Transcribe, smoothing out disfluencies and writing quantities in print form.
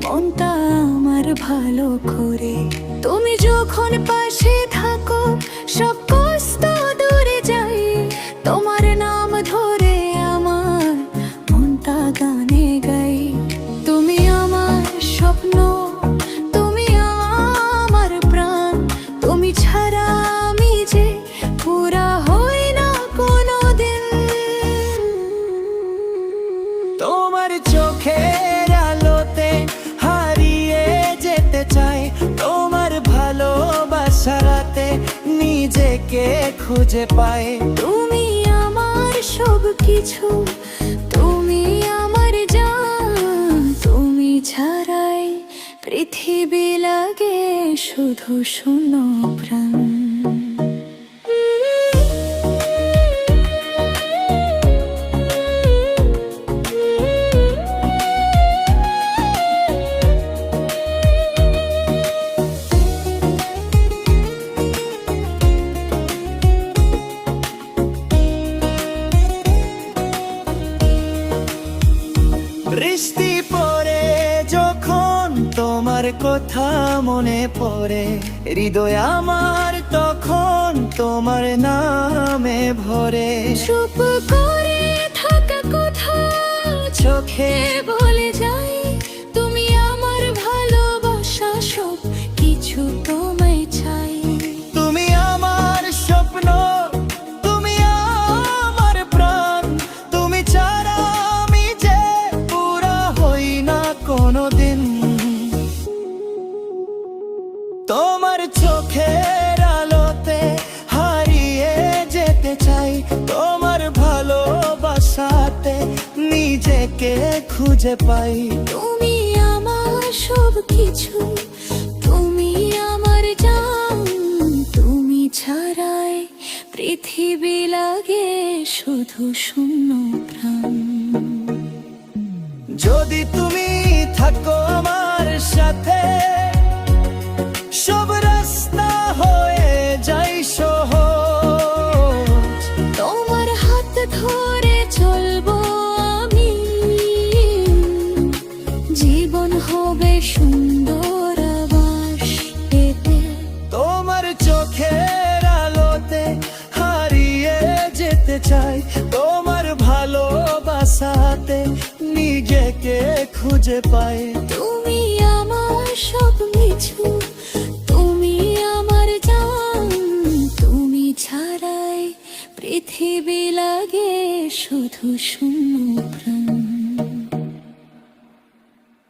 মনটা আমার ভালো করে। তুমি যখন পাশে থাকো সব কষ্ট দূরে যায়। তোমার নাম ধরে আমার মনটা গানে গাই। তুমি আমার স্বপ্ন, তুমি আমার প্রাণ। তুমি ছাড়া আমি যে পুরা হই না কোনোদিন। তোমার চোখের আলোতে হারিয়ে যেতে চাই। তোমার ভালোবাসাতে নিজেকে খুঁজে পাই। তুমি আমার সব কিছু, তুমি আমার জান। তুমি ছাড়াই পৃথিবী লাগে শুধু শূন্য প্রাণ। বৃষ্টি পড়ে যখন তোমার কথা মনে পড়ে, হৃদয় আমার তখন তোমার নামে ভরে। চুপ করে থাকা কথা চোখে বলে যাই। তুমি আমার ভালোবাসা সব কিছু তোমায় চাই। তুমি আমার স্বপ্ন, তুমি আমার প্রাণ। তুমি ছাড়া আমি যে পুরা হই না কোনোদিন। তোমার চোখের আলোতে হারিয়ে যেতে চাই। তোমার ভালোবাসাতে নিজেকে খুঁজে পাই। তুমি আমার সব কিছু, তুমি আমার জান। তুমি ছাড়াই পৃথিবী লাগে শুধু শূন্য প্রাণ। যদি তুমি থাকো আমার সাথে, সব রাস্তা হয়ে যাই সহজ। তোমার হাত ধরে চলবো আমি, জীবন হবে সুন্দর আবাস পেতে। তোমার চোখের আলোতে হারিয়ে যেতে চাই। তোমার ভালোবাসাতে নিজেকে খুঁজে পাই। তুমি আমার সব কিছু, তুমি আমার জান। তুমি ছাড়াই পৃথিবী লাগে শুধু শূন্য প্রাণ।